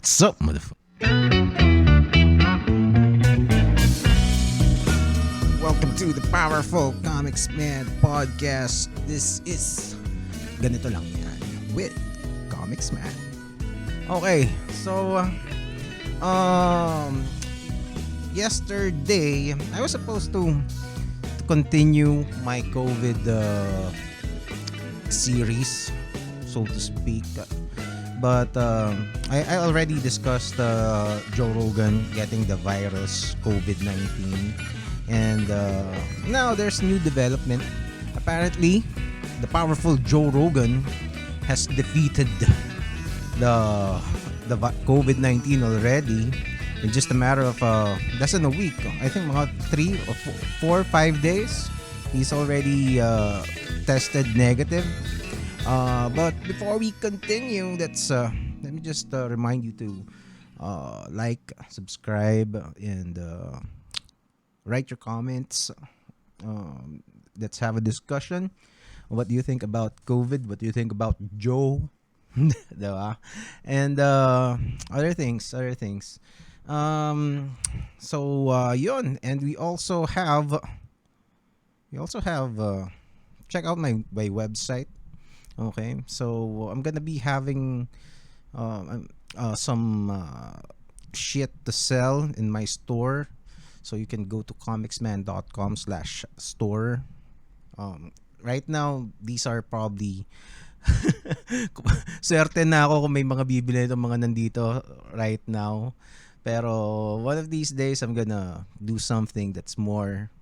What's up, motherfucker? Welcome to the Powerful Komiksman podcast. This is Ganito Lang Yan with Komiksman. Okay, so yesterday I was supposed to continue my COVID series, so to speak. But I already discussed Joe Rogan getting the virus COVID-19, and now there's new development. Apparently, the powerful Joe Rogan has defeated the COVID-19 already in just a matter of less than a week. I think mga 3 or 4 or 5 days. He's already tested negative. But before we continue, let me just remind you to like, subscribe, and write your comments. Let's have a discussion. What do you think about COVID? What do you think about Joe? Diba? And other things. Yun. And we also have check out my website. Okay, so I'm gonna be having some shit to sell in my store, so you can go to komiksman.com/store. Right now, these are probably certain na ako kung may mga bibili itong mga nandito right now. Pero one of these days, I'm gonna do something that's more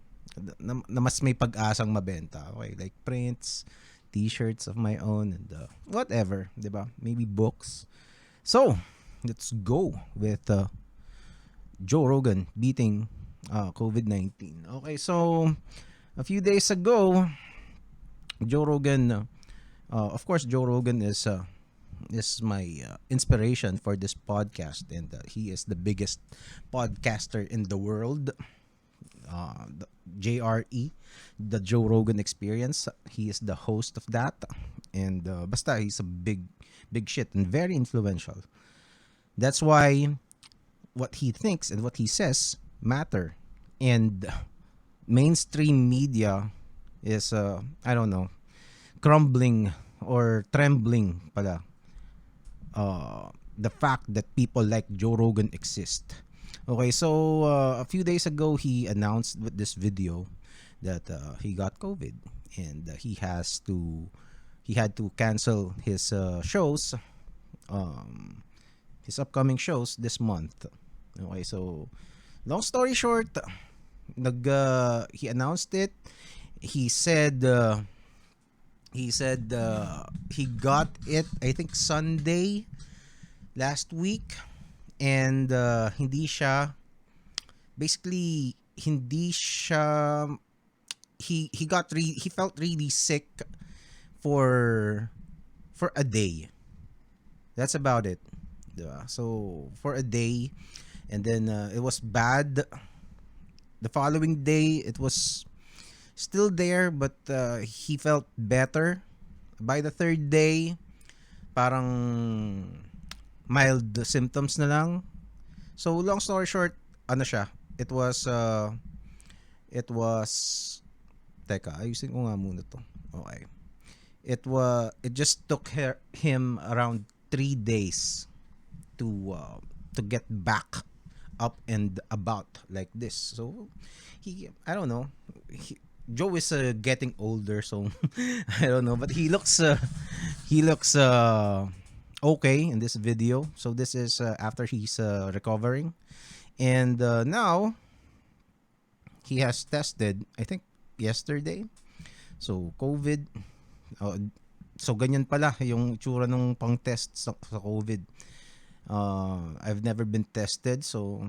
na mas may pag-asang mabenta. Okay, like prints, t-shirts of my own, and whatever, diba? Maybe books. So, let's go with Joe Rogan beating COVID-19. Okay, so a few days ago, Joe Rogan, of course, Joe Rogan is my inspiration for this podcast, and he is the biggest podcaster in the world. The JRE, the Joe Rogan Experience. He is the host of that, and basta he's a big shit and very influential. That's why what he thinks and what he says matter, and mainstream media is I don't know, crumbling or trembling pala the fact that people like Joe Rogan exist. Okay, so a few days ago, he announced with this video that he got COVID, and he had to cancel his shows, his upcoming shows this month. Okay, so long story short, he announced it. He said he got it, I think, Sunday last week. And he felt really sick for a day. That's about it. Yeah. So for a day, and then it was bad. The following day, it was still there, but he felt better. By the third day, parang mild symptoms na lang. So long story short, ano siya? It was teka, ayusin ko nga muna to. Okay. It just took him around 3 days to get back up and about like this. So I don't know. Joe is getting older, so I don't know, but he looks okay in this video. So this is after he's recovering, and now he has tested, I think, yesterday. So COVID, so ganyan pala yung tsura nung pang test sa COVID. I've never been tested, so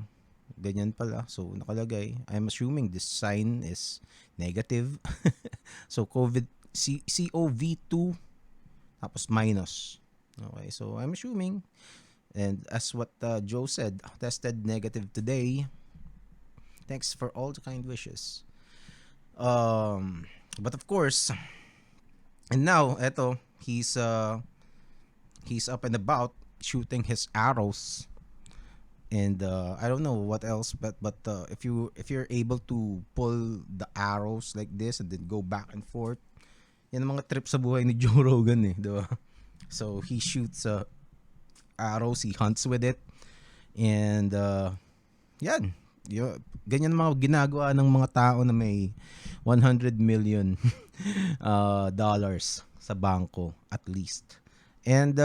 ganyan pala. So nakalagay, I'm assuming this sign is negative. So COVID COV2 tapos minus. Okay, so I'm assuming, and as what Joe said, tested negative today. Thanks for all the kind wishes. But of course, and now eto, he's up and about shooting his arrows And I don't know what else, but if you're able to pull the arrows like this and then go back and forth, yan ang mga trip sa buhay ni Joe Rogan eh, di ba? So he shoots arrows, he hunts with it, and yan, ganyan mga ginagawa ng mga tao na may 100 million dollars sa bangko at least. And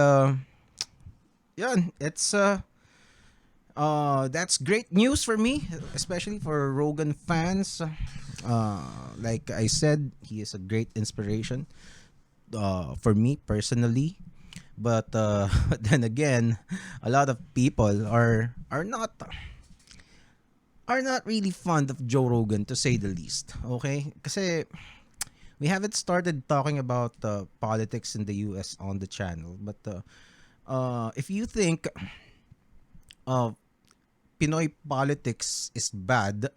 yan, it's that's great news for me, especially for Rogan fans. Like I said, he is a great inspiration for me personally. But then again, a lot of people are not really fond of Joe Rogan, to say the least. Okay? Kasi we haven't started talking about politics in the US on the channel. But if you think Pinoy politics is bad,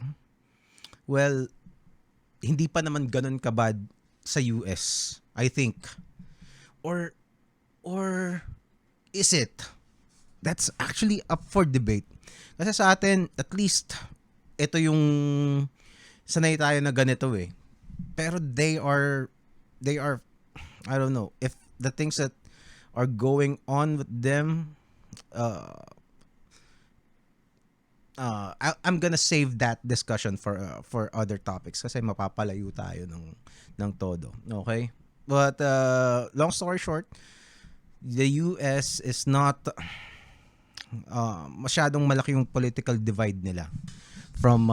well, hindi pa naman ganun kabad sa US, I think. Or is it? That's actually up for debate. Kasi sa atin, at least, ito yung sanay tayo na ganito eh. Pero they are, I don't know, if the things that are going on with them, I'm gonna save that discussion for other topics kasi mapapalayo tayo ng todo. Okay? But long story short, the US is not masyadong malaki yung political divide nila from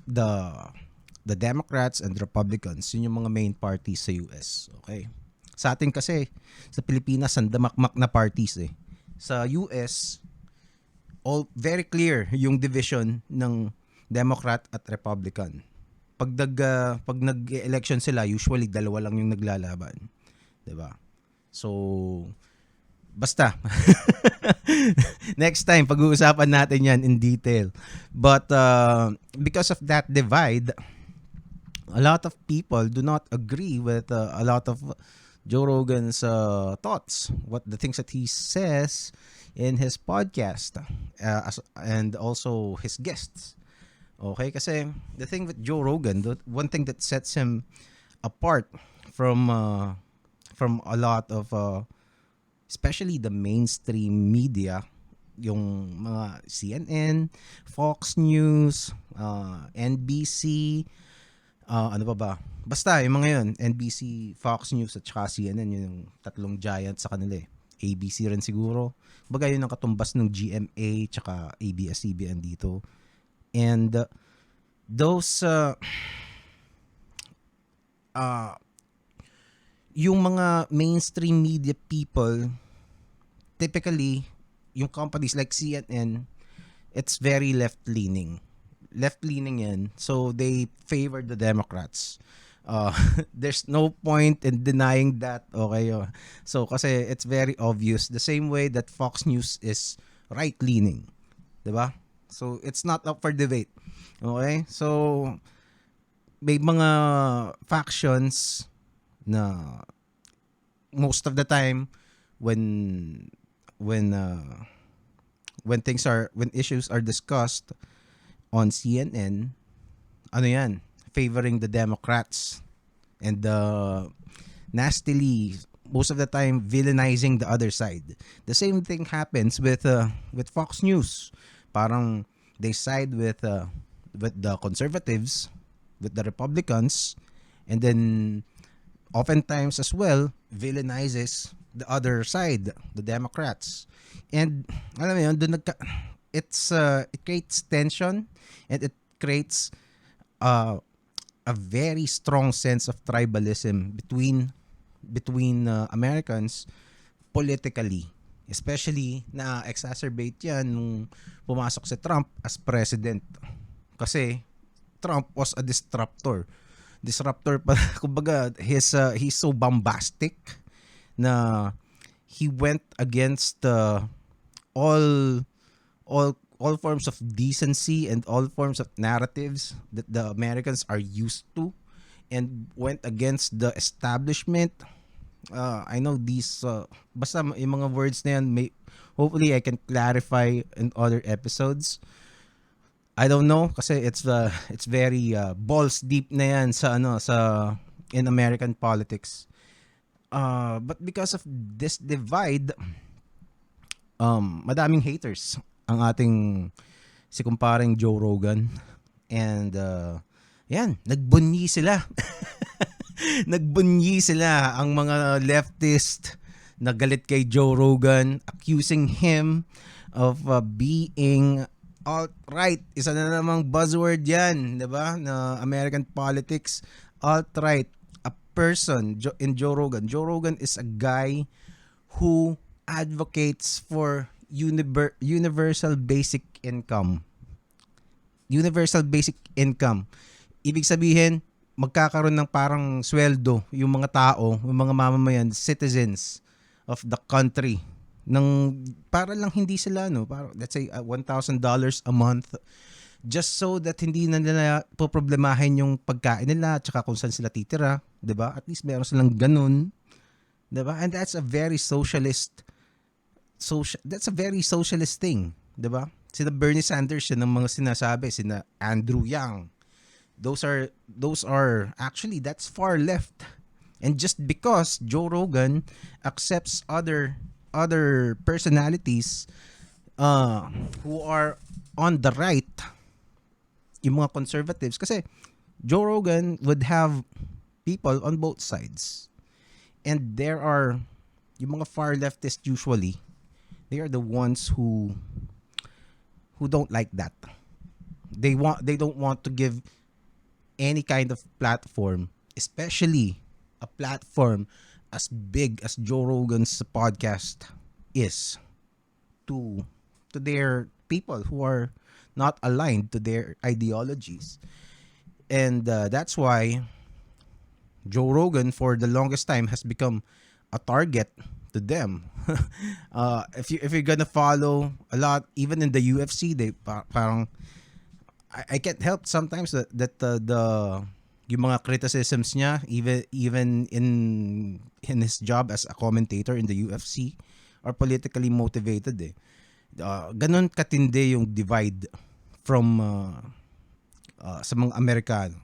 the Democrats and Republicans. Yun yung mga main parties sa US. Okay? Sa atin kasi, sa Pilipinas, sandamakmak na parties eh. Sa US, all very clear yung division ng Democrat at Republican. Pag nag-election sila, usually dalawa lang yung naglalaban. 'Di ba? So basta next time pag-uusapan natin 'yan in detail. But because of that divide, a lot of people do not agree with a lot of Joe Rogan's thoughts, what the things that he says in his podcast, and also his guests. Okay, kasi the thing with Joe Rogan, the one thing that sets him apart from a lot of especially the mainstream media, yung mga CNN, Fox News, NBC, ano ba? Basta yung mga yun, NBC, Fox News at saka CNN, yun yung tatlong giant sa kanila eh. ABC rin siguro. Baga yun ang katumbas ng GMA tsaka ABS-CBN dito. And those yung mga mainstream media people, typically yung companies like CNN, it's very left-leaning yan, so they favor the Democrats. There's no point in denying that, okay? So kasi it's very obvious, the same way that Fox News is right-leaning, 'di ba? So it's not up for debate. Okay? So may mga factions na most of the time when issues are discussed on CNN, ano yan, favoring the Democrats and nastily most of the time villainizing the other side. The same thing happens with Fox News. Parang they side with the conservatives, with the Republicans, and then oftentimes as well villainizes the other side, the Democrats. And alam mo yun, it creates tension, and it creates a very strong sense of tribalism between Americans politically. Especially na exacerbate yan nung pumasok si Trump as president. Kasi Trump was a disruptor pa. Kumbaga, he's so bombastic na he went against all forms of decency and all forms of narratives that the Americans are used to, and went against the establishment, I know these basta yung mga words na yan may hopefully I can clarify in other episodes. I don't know kasi it's very balls deep na yan sa in American politics. But because of this divide, madaming haters ang ating si kumparing Joe Rogan. And yan, nagbunyi sila. Nagbunyi sila ang mga leftist na galit kay Joe Rogan, accusing him of being alt-right. Isa na namang buzzword yan, di ba? Na American politics, alt-right. A person in Joe Rogan. Joe Rogan is a guy who advocates for universal basic income. Universal basic income. Ibig sabihin, magkakaroon ng parang sweldo yung mga tao, yung mga mamamayan, citizens of the country ng para lang hindi sila para let's say $1,000 a month just so that hindi na nila poproblemahin yung pagkain nila at saka kung saan sila titira, 'di ba? At least meron silang ganun, 'di ba? And that's a very that's a very socialist thing, 'di ba? Sina Bernie Sanders yan ng mga sinasabi, sina Andrew Yang. Those are actually that's far left. And just because Joe Rogan accepts other personalities who are on the right, yung mga conservatives, kasi Joe Rogan would have people on both sides. And there are yung mga far leftists usually, they are the ones who don't like that. They don't want to give any kind of platform, especially a platform as big as Joe Rogan's podcast is, to their people who are not aligned to their ideologies. And that's why Joe Rogan for the longest time has become a target to them. If you're gonna follow a lot, even in the UFC, they parang I can't help sometimes that the yung mga criticisms niya even in his job as a commentator in the UFC are politically motivated eh. Ganon katindi yung divide from sa mga Amerikano.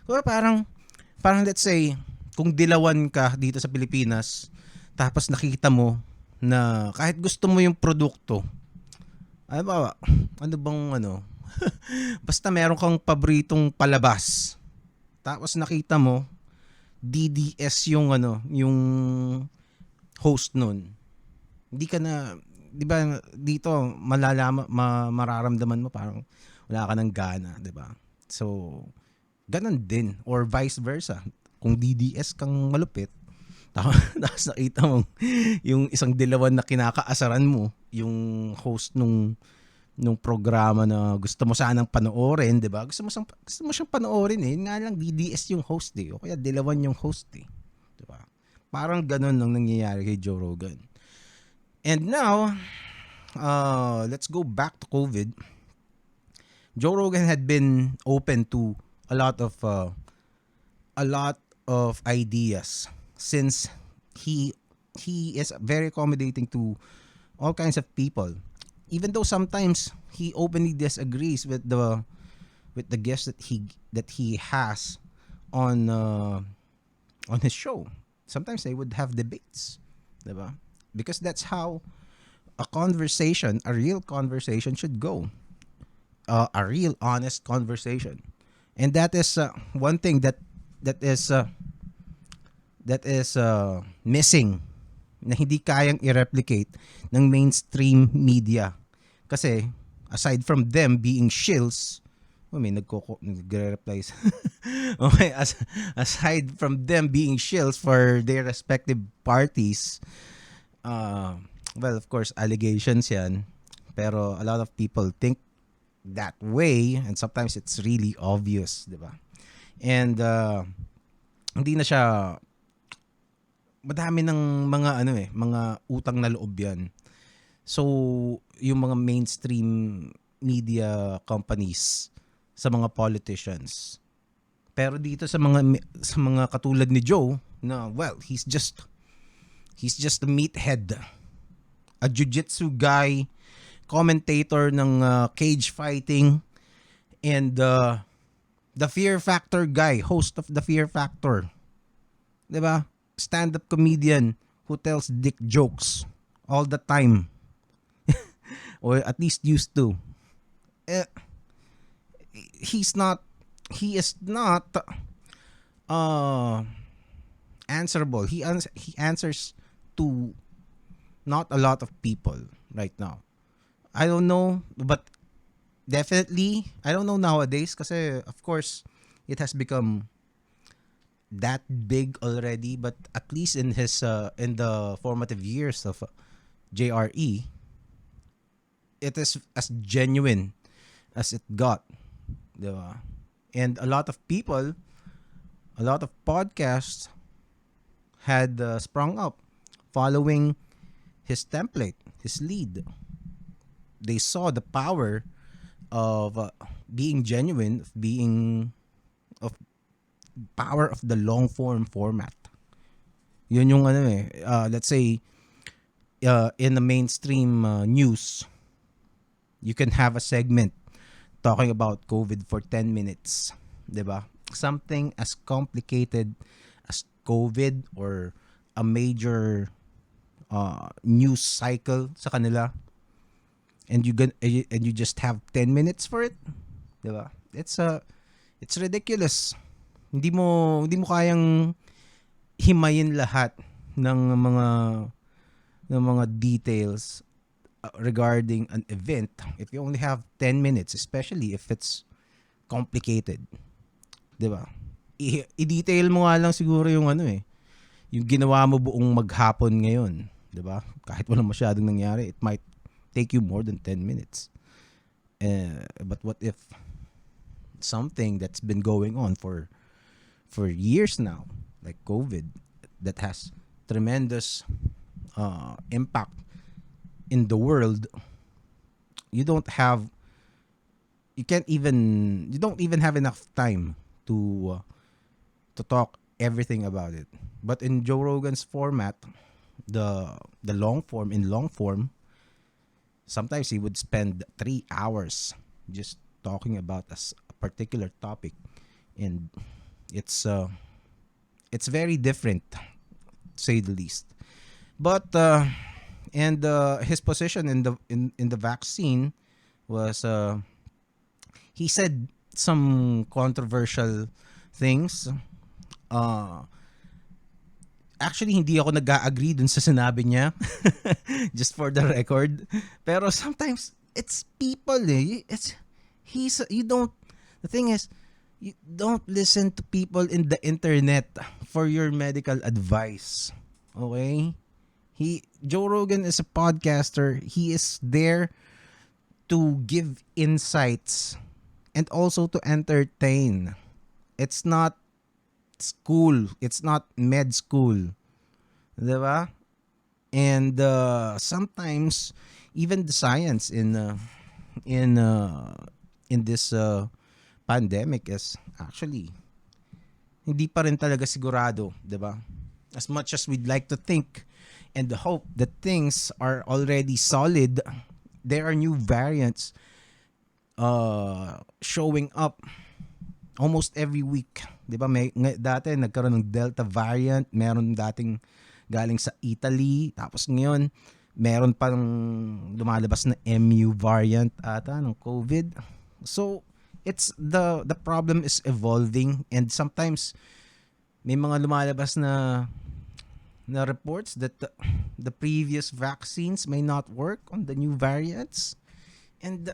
So parang let's say kung dilawan ka dito sa Pilipinas tapos nakita mo na kahit gusto mo yung produkto, ano bang basta meron kang paboritong palabas. Tapos nakita mo DDS yung yung host nun. Hindi ka na, 'di ba, dito mararamdaman mo parang wala ka ng gana, 'di ba? So ganun din or vice versa. Kung DDS kang malupit, tapos nakita mo yung isang dilawan na kinakaasaran mo, yung host nung programa na gusto mo sanang panoorin, 'di ba? Gusto mo siyang panoorin eh. Nga lang DDS yung host eh. O kaya dilawan yung host eh. 'Di ba? Parang ganoon ang nangyayari kay Joe Rogan. And now, let's go back to COVID. Joe Rogan had been open to a lot of ideas since he is very accommodating to all kinds of people. Even though sometimes he openly disagrees with the guests that he has on his show. Sometimes they would have debates, diba? Because that's how a real conversation should go. A real honest conversation. And that is one thing that is missing na hindi kayang i-replicate ng mainstream media. Kasi aside from them being shills, may nagre-reply. Okay, aside from them being shills for their respective parties, well, of course, allegations yan. Pero a lot of people think that way and sometimes it's really obvious, di ba? And hindi na siya, madami ng mga utang na loob yan. So, yung mga mainstream media companies sa mga politicians. Pero dito sa mga katulad ni Joe na, well, he's just He's just a meathead. A jiu-jitsu guy, commentator ng cage fighting, and the Fear Factor guy, host of the Fear Factor. 'Di ba? Stand-up comedian who tells dick jokes all the time. Or at least used to. Eh, he is not uh answerable. He answers to not a lot of people right now. I don't know, but definitely I don't know nowadays kasi of course it has become that big already, but at least in the formative years of JRE, it is as genuine as it got, diba? And a lot of people, a lot of podcasts had sprung up following his template, his lead. They saw the power of being genuine, of power of the long form format. Yun yung ano let's say in the mainstream news, you can have a segment talking about COVID for 10 minutes, 'di ba? Something as complicated as COVID or a major news cycle sa kanila, and you just have 10 minutes for it, 'di ba? It's ridiculous. Hindi mo kayang himayin lahat ng mga details regarding an event if you only have 10 minutes, especially if it's complicated. 'Di ba? I-detail mo nga lang siguro yung yung ginawa mo buong maghapon ngayon, 'di ba? Kahit walang masyadong nangyari, it might take you more than 10 minutes. But what if something that's been going on for years now, like COVID, that has tremendous impact in the world, you don't even have enough time to talk everything about it. But in Joe Rogan's format, the long form, sometimes he would spend 3 hours just talking about a particular topic, and it's very different, to say the least. But and his position in the vaccine was he said some controversial things. Actually, hindi ako nag-agree dun sa sinabi niya. Just for the record. Pero sometimes, it's people the thing is, you don't listen to people in the internet for your medical advice. Okay? Joe Rogan is a podcaster. He is there to give insights and also to entertain. It's not school. It's not med school. Diba? And sometimes even the science in this pandemic is actually hindi pa rin talaga sigurado, 'di ba? As much as we'd like to think and hope that things are already solid, there are new variants showing up almost every week. 'Di ba? Dati nagkaroon ng Delta variant, meron dating galing sa Italy, tapos ngayon meron pang lumalabas na MU variant ata ng COVID. So it's the problem is evolving, and sometimes may mga lumalabas na reports that the previous vaccines may not work on the new variants, and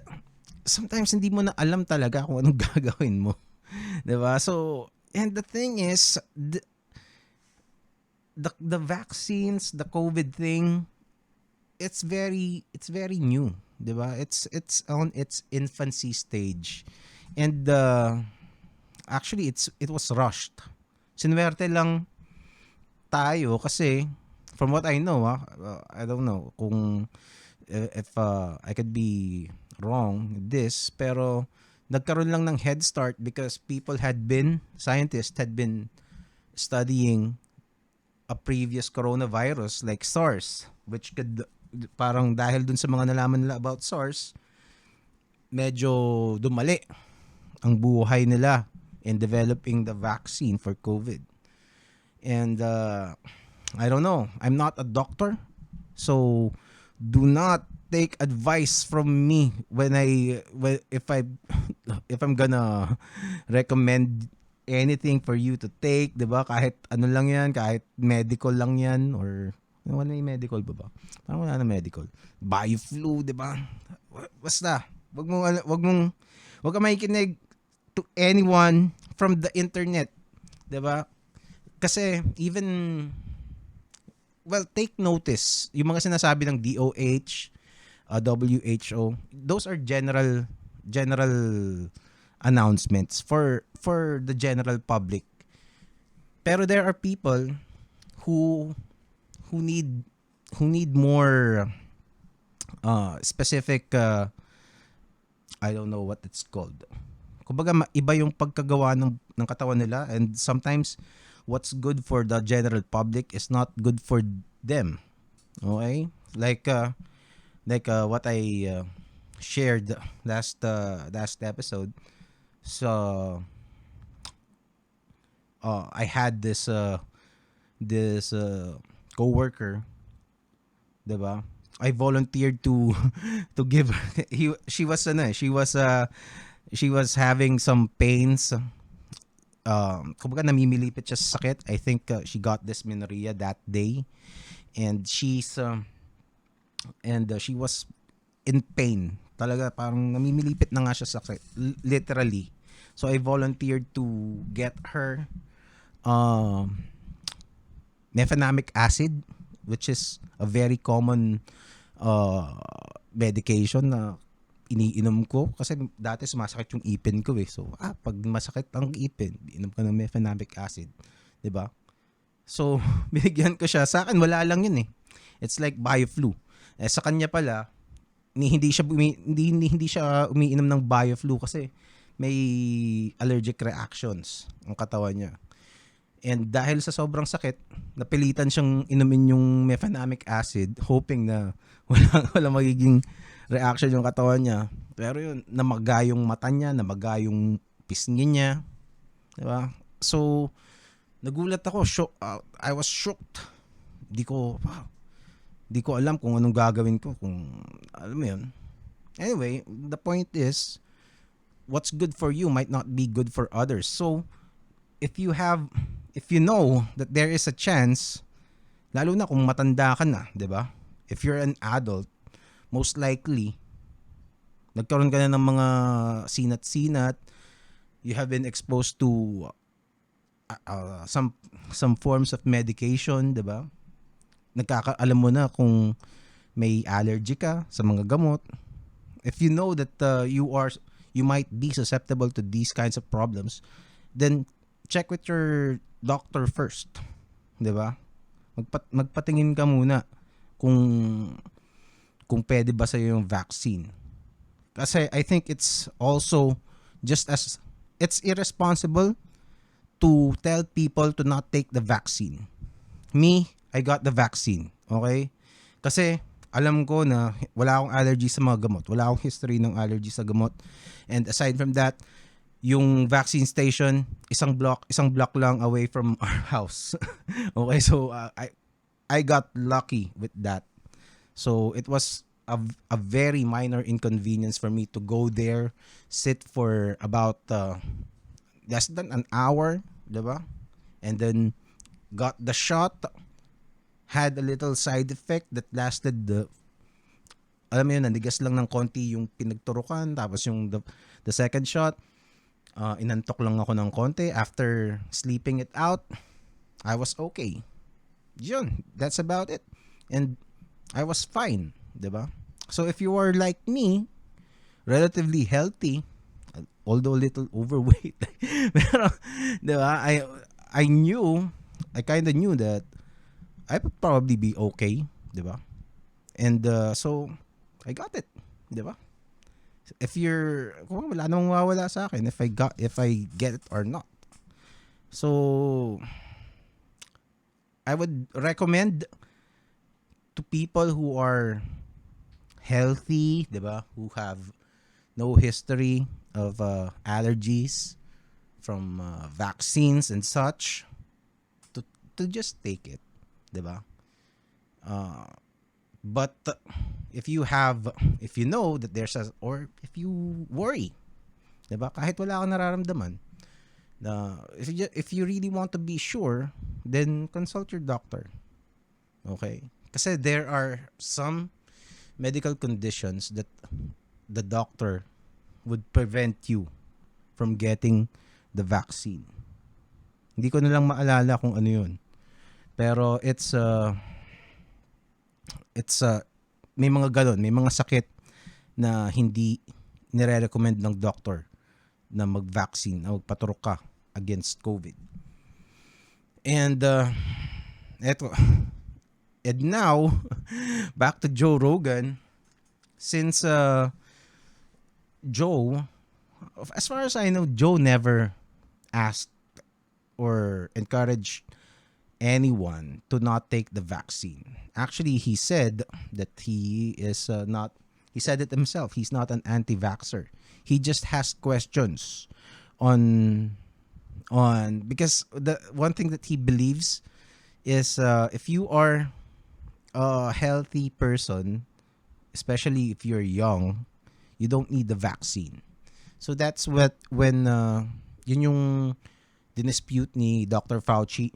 sometimes hindi mo na alam talaga kung anong gagawin mo. 'Di ba? So, and the thing is the vaccines, the COVID thing, it's very new, 'di ba? It's on its infancy stage. And actually it was rushed. Sinuwerte lang tayo kasi from what I know, I don't know kung if I could be wrong with this, pero nagkaroon lang ng head start because scientists had been studying a previous coronavirus like SARS, which could, parang dahil dun sa mga nalaman nila about SARS, medyo dumali ang buhay nila in developing the vaccine for COVID. And I don't know. I'm not a doctor, so do not take advice from me if I if I'm gonna recommend anything for you to take, 'di ba? Kahit ano lang 'yan, kahit medical lang 'yan, or wala na medical ba ba? Parang wala na medical. Bio-flu, 'di ba? Basta, wag ka makikinig to anyone from the internet, 'di ba? Kasi even, well, take notice. Yung mga sinasabi ng DOH, WHO, those are general announcements for the general public. Pero there are people who need more specific, I don't know what it's called. Kumbaga iba yung pagkagawa ng katawan nila, and sometimes what's good for the general public is not good for them. Okay? Like what I shared last episode. So I had this coworker, 'di ba? I volunteered to to give she was having some pains. Kumbaga namimilipit siya sa sakit. I think she got dysmenorrhea that day, and she was in pain. Talaga parang namimilipit na nga siya sa sakit, literally. So I volunteered to get her mefenamic acid, which is a very common medication na iniinom ko kasi dati sumasakit yung ipin ko eh. So, pag masakit ang ipin, inom ka ng mefenamic acid, 'di ba? So, binigyan ko siya. Sa akin wala lang 'yun eh. It's like bio-flu. Sa kanya pala, hindi siya umiinom ng bio-flu kasi may allergic reactions ang katawan niya. And dahil sa sobrang sakit, napilitan siyang inumin yung mefenamic acid, hoping na wala magiging reaction yung katawan niya. Pero yun, namaga yung mata niya, namaga yung pisngi niya. Diba? So, nagulat ako. I was shocked. Di ko alam kung anong gagawin ko. Kung, alam mo yun. Anyway, the point is, what's good for you might not be good for others. So, if you know that there is a chance, lalo na kung matanda ka na, diba? If you're an adult, most likely, nagkaroon ka na ng mga sinat-sinat, you have been exposed to some forms of medication, diba? Alam mo na kung may allergy ka sa mga gamot. If you know that you might be susceptible to these kinds of problems, then check with your doctor first, diba? Magpatingin ka muna kung pwede ba sa'yo yung vaccine. Kasi I think it's also it's irresponsible to tell people to not take the vaccine. Me, I got the vaccine, okay? Kasi alam ko na wala akong allergy sa mga gamot. Wala akong history ng allergy sa gamot. And aside from that, yung vaccine station, isang block lang away from our house. Okay, so I got lucky with that. So it was a very minor inconvenience for me to go there, sit for about less than an hour, diba? And then got the shot, had a little side effect that lasted alam mo yun, nandigas lang ng konti yung pinagturukan, tapos yung the second shot, inantok lang ako ng konti. After sleeping it out, I was okay. Yun, that's about it. And I was fine, diba? So if you are like me, relatively healthy, although a little overweight, pero, diba, I kind of knew that I would probably be okay, diba? And so, I got it, diba? Kung wala namang mawawala sa akin if I get it or not. So, I would recommend to people who are healthy, 'di ba? Who have no history of allergies from vaccines and such to just take it, 'di ba? Uh, but if you know that there's a, or if you worry, 'di ba? Kahit wala kang nararamdaman, if you really want to be sure, then consult your doctor. Okay? Kasi there are some medical conditions that the doctor would prevent you from getting the vaccine. Hindi ko na lang maalala kung ano yun. Pero may mga galon, may mga sakit na hindi nire-recommend ng doctor na mag-vaccine o magpaturok ka against COVID. And eto. And now, back to Joe Rogan. Since Joe, as far as I know, Joe never asked or encouraged anyone to not take the vaccine. Actually, he said that he is not, he said it himself, he's not an anti-vaxxer. He just has questions on, because the one thing that he believes is if you are a healthy person, especially if you're young, you don't need the vaccine. So that's when yun yung dinispute ni Dr. Fauci.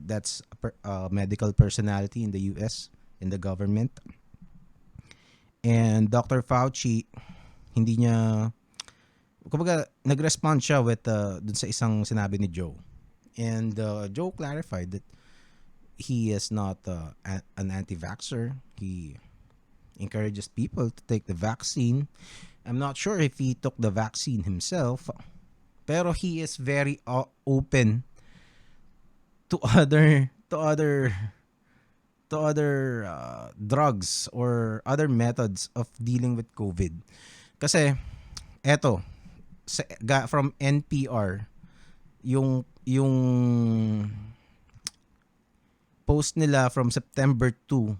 That's a medical personality in the US, in the government. And Dr. Fauci, hindi niya, kumbaga, nag-respond siya with dun sa isang sinabi ni Joe. And Joe clarified that he is not an anti-vaxxer. He encourages people to take the vaccine. I'm not sure if he took the vaccine himself, pero he is very open to other drugs or other methods of dealing with COVID. Kasi eto, from NPR, yung post nila from September 2,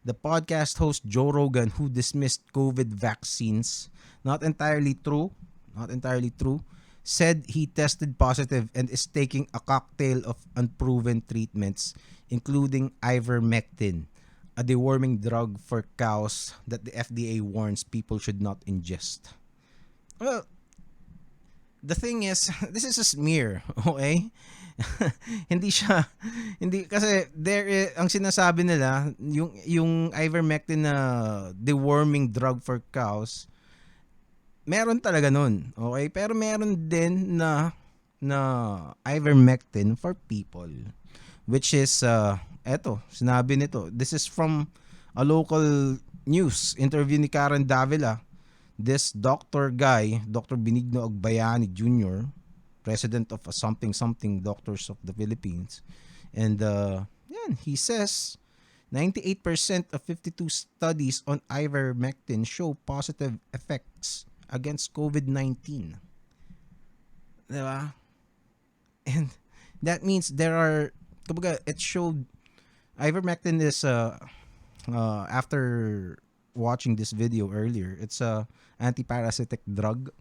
the podcast host Joe Rogan, who dismissed COVID vaccines, not entirely true, said he tested positive and is taking a cocktail of unproven treatments, including Ivermectin, a deworming drug for cows that the FDA warns people should not ingest. Well, the thing is, this is a smear, okay? hindi kasi ang sinasabi nila, yung Ivermectin na deworming drug for cows, meron talaga nun, okay? Pero meron din na Ivermectin for people, which is eto, sinabi nito, this is from a local news interview ni Karen Davila. This Dr. Benigno Agbayani Jr., president of something Doctors of the Philippines, and he says 98% of 52 studies on ivermectin show positive effects against COVID-19. Diba? And that means it showed ivermectin is after watching this video earlier, it's a anti-parasitic drug.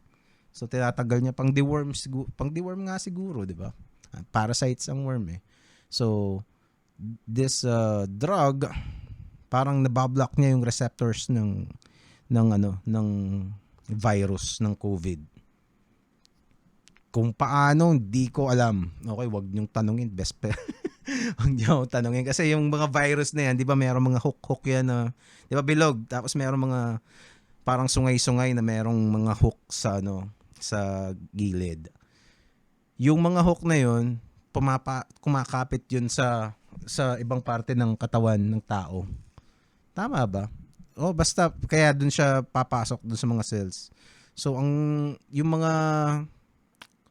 So tinatanggal niya pang deworm nga siguro, 'di ba? Parasites ang worm eh. So this drug parang nabablock niya yung receptors ng virus ng COVID. Kung paano, hindi ko alam. Okay, wag niyong tanungin, best friend. Huwag niyo tanungin kasi yung mga virus na yan, 'di ba, merong mga hook yan na, 'di ba, bilog, tapos merong mga parang sungay-sungay na merong mga hook sa sa gilid. Yung mga hook na yun, kumakapit yun sa ibang parte ng katawan ng tao. Tama ba? O basta kaya dun siya papasok dun sa mga cells. So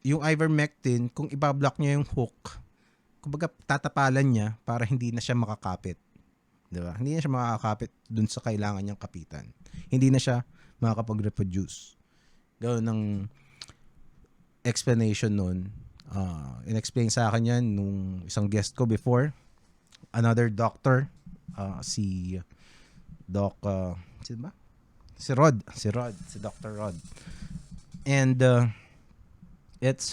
yung ivermectin, kung ibablock niya yung hook, kumbaga tatapalan niya para hindi na siya makakapit. 'Di ba? Hindi na siya makakapit dun sa kailangan niyang kapitan. Hindi na siya makakapag-reproduce. Ganoon ang explanation nun. In-explain sa akin yan nung isang guest ko before, another doctor, si Doc, sino ba? Si Dr. Rod. And it's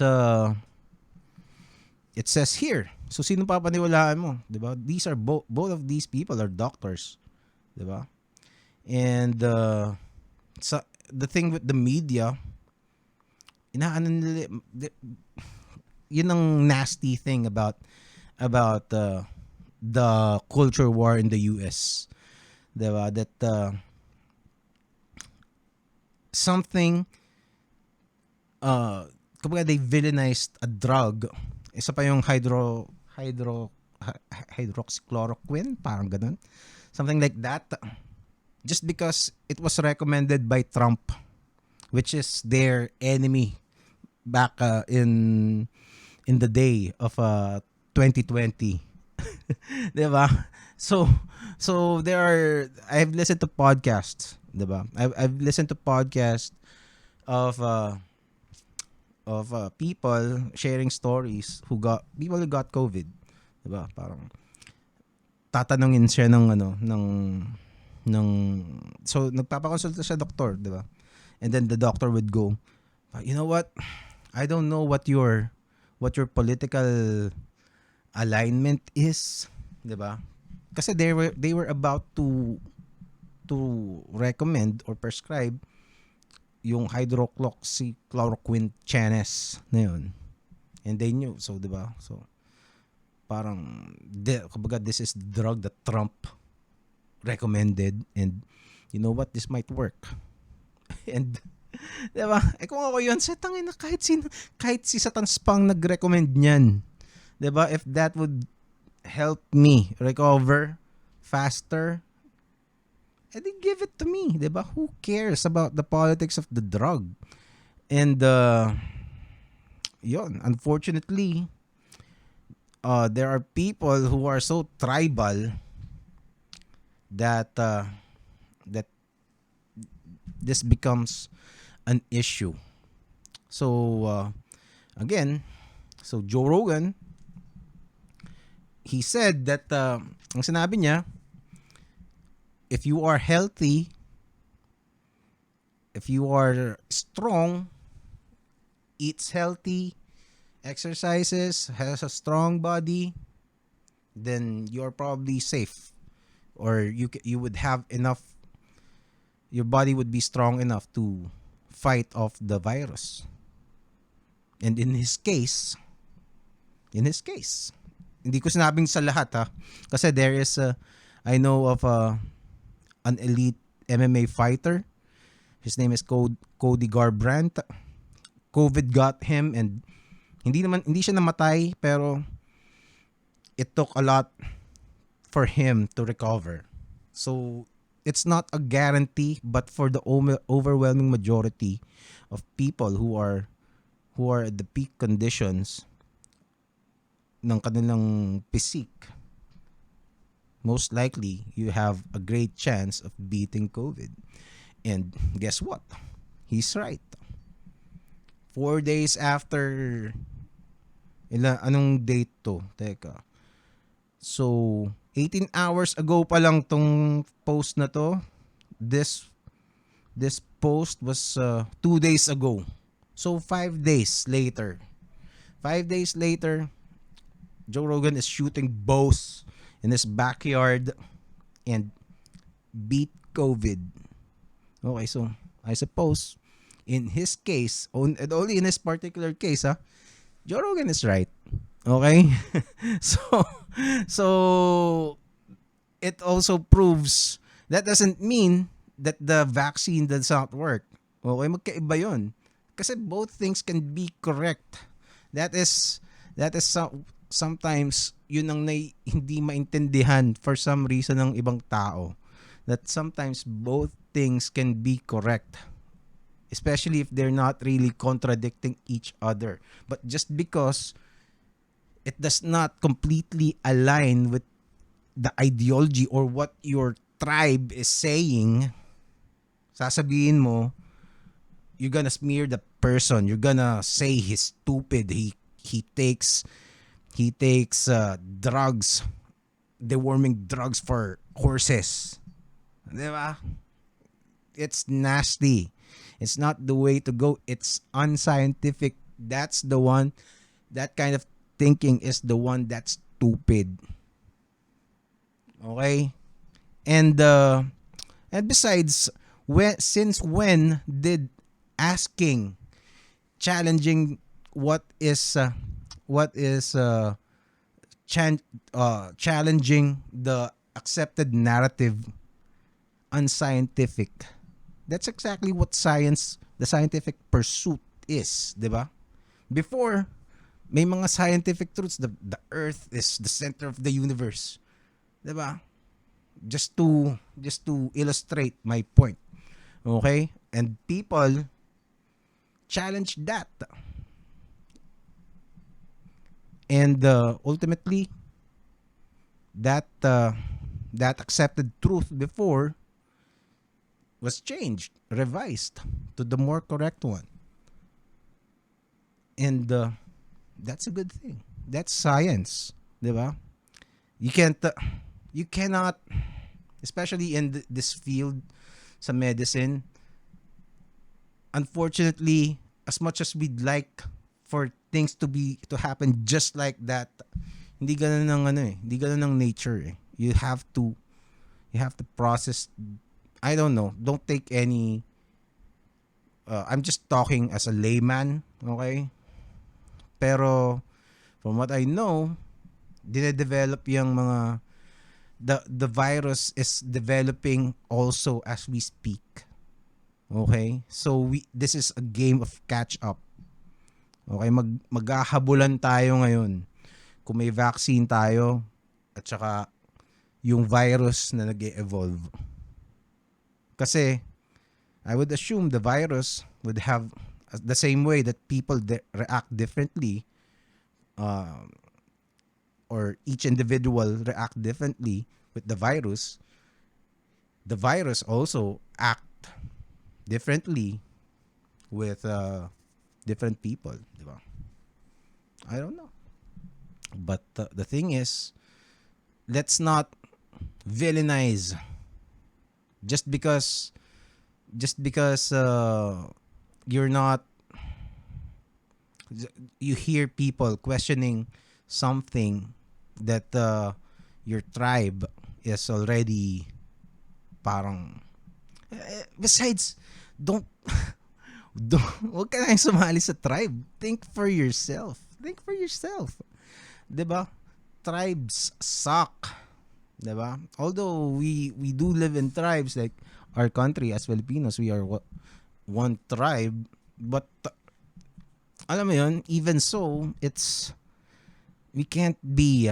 it says here. So sino papaniwalaan mo, 'di ba? These are both of these people are doctors, 'di ba? And so the thing with the media, inaano nila, yun ang nasty thing about the culture war in the US, 'di ba? That something kumbaga they villainized a drug. Isa pa yung hydroxychloroquine, parang ganun. Something like that. Just because it was recommended by Trump, which is their enemy back in the day of 2020. 'Di ba? So there are, I've listened to podcasts, 'di ba? I've listened to podcasts of people sharing stories who got COVID, 'di ba? Parang tatanungin siya ng so nagpapakonsulta siya doktor, 'di ba? And then the doctor would go, you know what? I don't know what your political alignment is, 'di ba? Kasi they were about to recommend or prescribe yung hydroxychloroquine chanes na yun. And they knew. So, di ba? So, parang, kumbaga, this is the drug that Trump recommended. And, you know what? This might work. And, di ba? Kung ako yun, tangin na kahit si Satan Spang nag-recommend niyan. Di ba? If that would help me recover faster, they give it to me, 'di ba? Who cares about the politics of the drug? And yun, unfortunately, there are people who are so tribal that this becomes an issue. So again, so Joe Rogan, he said that ang sinabi niya, if you are healthy, if you are strong, eats healthy, exercises, has a strong body, then you're probably safe, or you would have enough, your body would be strong enough to fight off the virus. And in his case, hindi ko sinabing sa lahat ha, kasi there is I know of an elite MMA fighter. His name is Cody Garbrandt. COVID got him and hindi siya namatay, pero it took a lot for him to recover. So it's not a guarantee, but for the overwhelming majority of people who are at the peak conditions ng kanilang physique, most likely you have a great chance of beating COVID. And guess what? He's right. 4 days after, anong date to? Teka. So, 18 hours ago pa lang tong post na to. This post was 2 days ago. So, 5 days later. 5 days later, Joe Rogan is shooting bows in his backyard and beat COVID. Okay, so I suppose in his case, and only in this particular case, Joe Rogan is right. Okay? So it also proves that doesn't mean that the vaccine does not work. Okay, magkaiba yun. Kasi both things can be correct. That is sometimes yun ang hindi maintindihan for some reason ng ibang tao, that sometimes both things can be correct, especially if they're not really contradicting each other. But just because it does not completely align with the ideology or what your tribe is saying, sasabihin mo, you're gonna smear the person, you're gonna say he's stupid, he he takes drugs, deworming drugs for horses. Di ba? It's nasty. It's not the way to go. It's unscientific. That's the one. That kind of thinking is the one that's stupid. Okay? And besides, since when did asking, challenging what is challenging the accepted narrative unscientific? That's exactly what the scientific pursuit is, 'di ba? Before, may mga scientific truths, the earth is the center of the universe, 'di ba? Just to illustrate my point. Okay? And people challenge that. And ultimately, that accepted truth before was changed, revised to the more correct one. And that's a good thing. That's science, 'di ba? You cannot, especially in this field sa medicine, unfortunately, as much as we'd like for things to happen just like that, hindi ganun ng hindi ganun ng nature eh. You have to process. I don't know. Don't take any. I'm just talking as a layman, okay? Pero from what I know, dinedevelop yung mga the virus is developing also as we speak. Okay? So this is a game of catch up. Okay, maghahabulan tayo ngayon. Kung may vaccine tayo at saka yung virus na nag-e-evolve. Kasi I would assume the virus would have the same way that people react differently, or each individual react differently with the virus also act differently with different people, di ba? I don't know. But the thing is, let's not villainize just because you're not, you hear people questioning something that your tribe is already parang besides, don't wag ka na sumali sa tribe. Think for yourself. 'Di ba? Tribes suck. 'Di ba? Although we do live in tribes, like our country as Filipinos, we are one tribe, but alam mo 'yun, even so, we can't be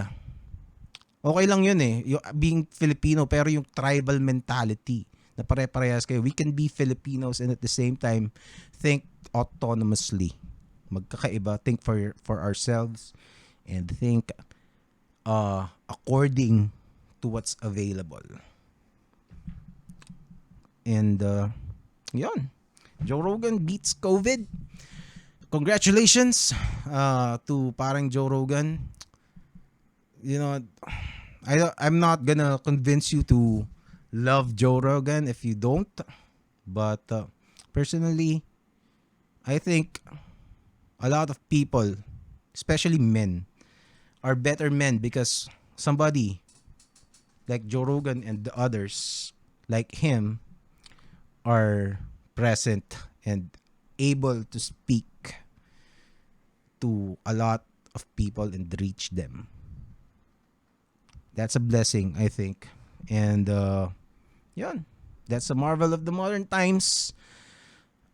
okay lang 'yun eh, yung being Filipino, pero yung tribal mentality na pare-parehas kayo. We can be Filipinos and at the same time think autonomously. Magkakaiba, think for ourselves and think according to what's available. And yun. Joe Rogan beats COVID. Congratulations to parang Joe Rogan. You know, I'm not gonna convince you to love Joe Rogan if you don't. But personally, I think a lot of people, especially men, are better men because somebody like Joe Rogan and the others like him are present and able to speak to a lot of people and reach them. That's a blessing, I think. And yun, that's a marvel of the modern times.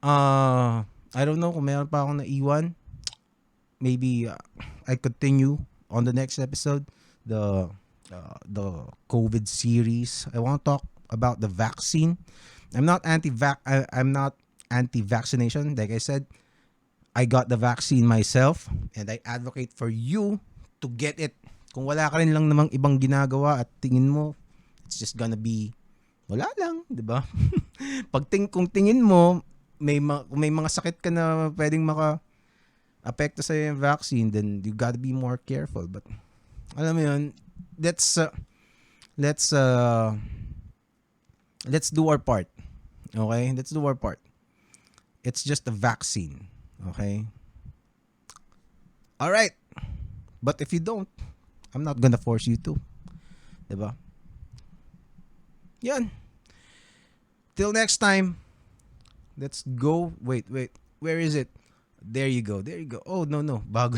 I don't know kung meron pa akong naiwan. Maybe I continue on the next episode the COVID series. I want to talk about the vaccine. I'm not anti-vaccination. Like I said, I got the vaccine myself and I advocate for you to get it. Kung wala ka rin lang namang ibang ginagawa at tingin mo it's just gonna be wala lang, 'di ba? Kung tingin mo may mga sakit ka na pwedeng apekto sa'yo yung vaccine, then you gotta be more careful. But, alam mo yun, let's, uh, let's, uh, let's do our part. Okay? Let's do our part. It's just a vaccine. Okay? Alright. But if you don't, I'm not gonna force you to. Diba? Yan. Till next time, let's go. Wait. Where is it? There you go. Oh, no. Bago.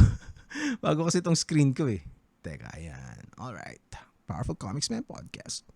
Bago kasi itong screen ko eh. Teka, ayan. Alright. Powerful Comicsman Podcast.